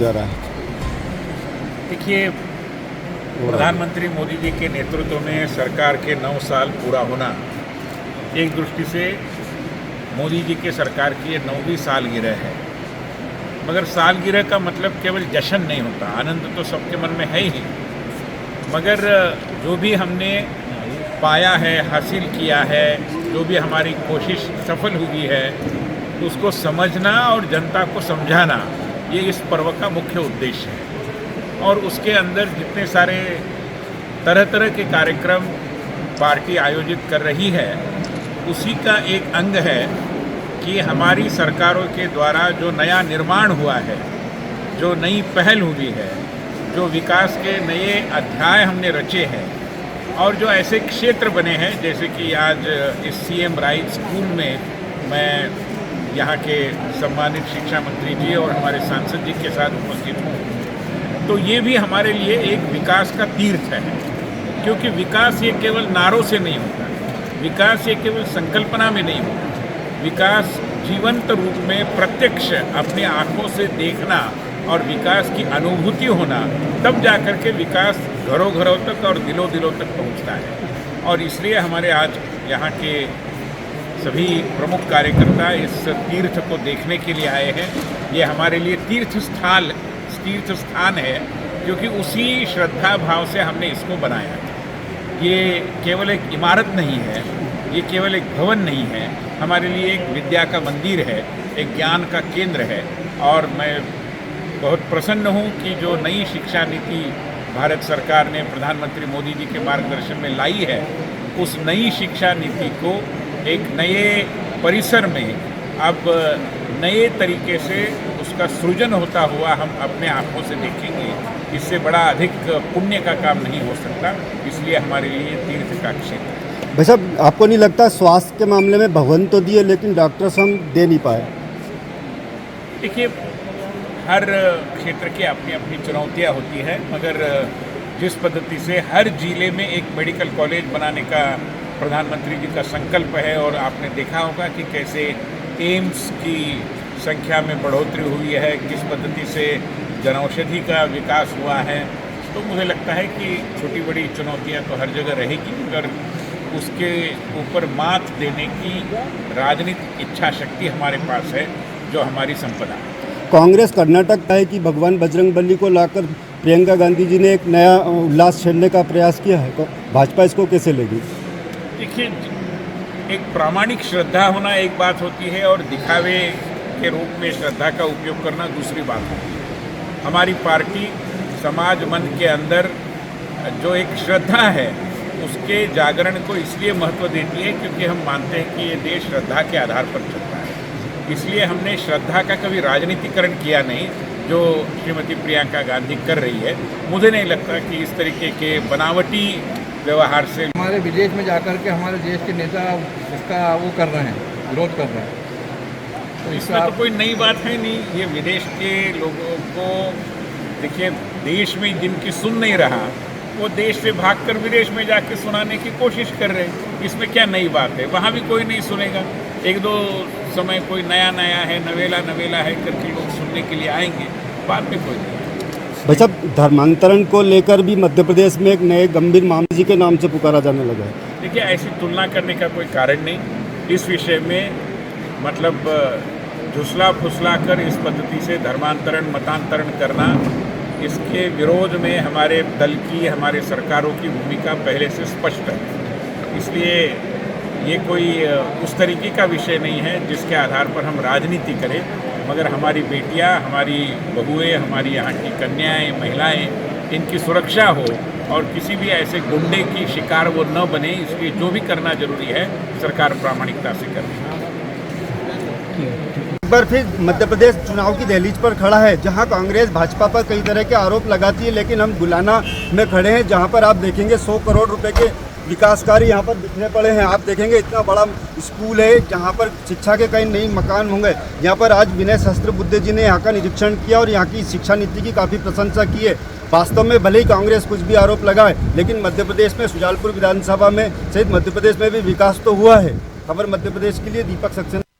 जा रहा है? देखिए, प्रधानमंत्री मोदी जी के नेतृत्व में सरकार के 9 साल पूरा होना, एक दृष्टि से मोदी जी के सरकार की ये 9वीं सालगिरह है। मगर सालगिरह का मतलब केवल जश्न नहीं होता, आनंद तो सबके मन में है ही, मगर जो भी हमने पाया है, हासिल किया है, जो भी हमारी कोशिश सफल हुई है, उसको समझना और जनता को समझाना, ये इस पर्व का मुख्य उद्देश्य है। और उसके अंदर जितने सारे तरह तरह के कार्यक्रम पार्टी आयोजित कर रही है, उसी का एक अंग है कि हमारी सरकारों के द्वारा जो नया निर्माण हुआ है, जो नई पहल हुई है, जो विकास के नए अध्याय हमने रचे हैं, और जो ऐसे क्षेत्र बने हैं, जैसे कि आज इस CM राइज स्कूल में मैं यहाँ के सम्मानित शिक्षा मंत्री जी और हमारे सांसद जी के साथ उपस्थित हूँ, तो ये भी हमारे लिए एक विकास का तीर्थ है। क्योंकि विकास ये केवल नारों से नहीं होता, विकास ये केवल संकल्पना में नहीं होता, विकास जीवंत रूप में प्रत्यक्ष अपनी आँखों से देखना और विकास की अनुभूति होना, तब जाकर के विकास घरों घरों तक और दिलों दिलों तक पहुँचता है। और इसलिए हमारे आज यहाँ के सभी प्रमुख कार्यकर्ता इस तीर्थ को देखने के लिए आए हैं। ये हमारे लिए तीर्थ स्थान है, क्योंकि उसी श्रद्धा भाव से हमने इसको बनाया है। ये केवल एक इमारत नहीं है, ये केवल एक भवन नहीं है, हमारे लिए एक विद्या का मंदिर है, एक ज्ञान का केंद्र है। और मैं बहुत प्रसन्न हूँ कि जो नई शिक्षा नीति भारत सरकार ने प्रधानमंत्री मोदी जी के मार्गदर्शन में लाई है, उस नई शिक्षा नीति को एक नए परिसर में अब नए तरीके से उसका सृजन होता हुआ हम अपने आँखों से देखेंगे। इससे बड़ा अधिक पुण्य का काम नहीं हो सकता, इसलिए हमारे लिए तीर्थ का क्षेत्र है। भाई साहब, आपको नहीं लगता स्वास्थ्य के मामले में भगवान तो दिए लेकिन डॉक्टर्स हम दे नहीं पाए? देखिए, हर क्षेत्र की अपनी अपनी चुनौतियाँ होती हैं, मगर जिस पद्धति से हर जिले में एक मेडिकल कॉलेज बनाने का प्रधानमंत्री जी का संकल्प है, और आपने देखा होगा कि कैसे एम्स की संख्या में बढ़ोतरी हुई है, किस पद्धति से जनऔषधि का विकास हुआ है, तो मुझे लगता है कि छोटी बड़ी चुनौतियां तो हर जगह रहेगी, मगर उसके ऊपर मात देने की राजनीतिक इच्छा शक्ति हमारे पास है, जो हमारी संपदा है। कांग्रेस कर्नाटक का है कि भगवान बजरंगबली को लाकर प्रियंका गांधी जी ने एक नया उल्लास छेड़ने का प्रयास किया है, तो भाजपा इसको कैसे लेगी? देखिए, एक प्रामाणिक श्रद्धा होना एक बात होती है, और दिखावे के रूप में श्रद्धा का उपयोग करना दूसरी बात होती है। हमारी पार्टी समाज मन के अंदर जो एक श्रद्धा है, उसके जागरण को इसलिए महत्व देती है क्योंकि हम मानते हैं कि ये देश श्रद्धा के आधार पर चलता है। इसलिए हमने श्रद्धा का कभी राजनीतिकरण किया नहीं, जो श्रीमती प्रियंका गांधी कर रही है। मुझे नहीं लगता कि इस तरीके के बनावटी व्यवहार से हमारे विदेश में जाकर के हमारे देश के नेता इसका वो कर रहे हैं, विरोध कर रहे हैं, तो इसमें तो कोई नई बात है नहीं। ये विदेश के लोगों को, देखिए, देश में जिनकी सुन नहीं रहा, वो देश से भागकर विदेश में जाके सुनाने की कोशिश कर रहे हैं। इसमें क्या नई बात है? वहाँ भी कोई नहीं सुनेगा। एक दो समय कोई नया है, नवेला है करके लोग सुनने के लिए आएंगे, बाद में कोई नहीं। भाई साहब, धर्मांतरण को लेकर भी मध्य प्रदेश में एक नए गंभीर मामले जी के नाम से पुकारा जाने लगा है। देखिए, ऐसी तुलना करने का कोई कारण नहीं। इस विषय में मतलब झुसला फुसला कर इस पद्धति से धर्मांतरण मतांतरण करना, इसके विरोध में हमारे दल की, हमारे सरकारों की भूमिका पहले से स्पष्ट है। इसलिए ये कोई उस तरीके का विषय नहीं है जिसके आधार पर हम राजनीति करें, मगर हमारी बेटियां, हमारी बहुएं, हमारी यहाँ की कन्याएं, महिलाएं, इनकी सुरक्षा हो और किसी भी ऐसे गुंडे की शिकार वो न बने, इसलिए जो भी करना जरूरी है सरकार प्रामाणिकता से कर रही है। एक बार फिर मध्य प्रदेश चुनाव की दहलीज पर खड़ा है, जहां कांग्रेस भाजपा पर कई तरह के आरोप लगाती है, लेकिन हम गुलाना में खड़े हैं, जहां पर आप देखेंगे 100 करोड़ रुपए के विकास कार्य यहाँ पर बिखरे पड़े हैं। आप देखेंगे इतना बड़ा स्कूल है, जहाँ पर शिक्षा के कई नई मकान होंगे। यहाँ पर आज विनय सहस्त्रबुद्धे जी ने यहाँ का निरीक्षण किया और यहाँ की शिक्षा नीति की काफ़ी प्रशंसा की है। वास्तव में भले ही कांग्रेस कुछ भी आरोप लगाए, लेकिन मध्य प्रदेश में शुजालपुर विधानसभा में सहित मध्य प्रदेश में भी विकास तो हुआ है। खबर मध्य प्रदेश के लिए दीपक सक्सेना।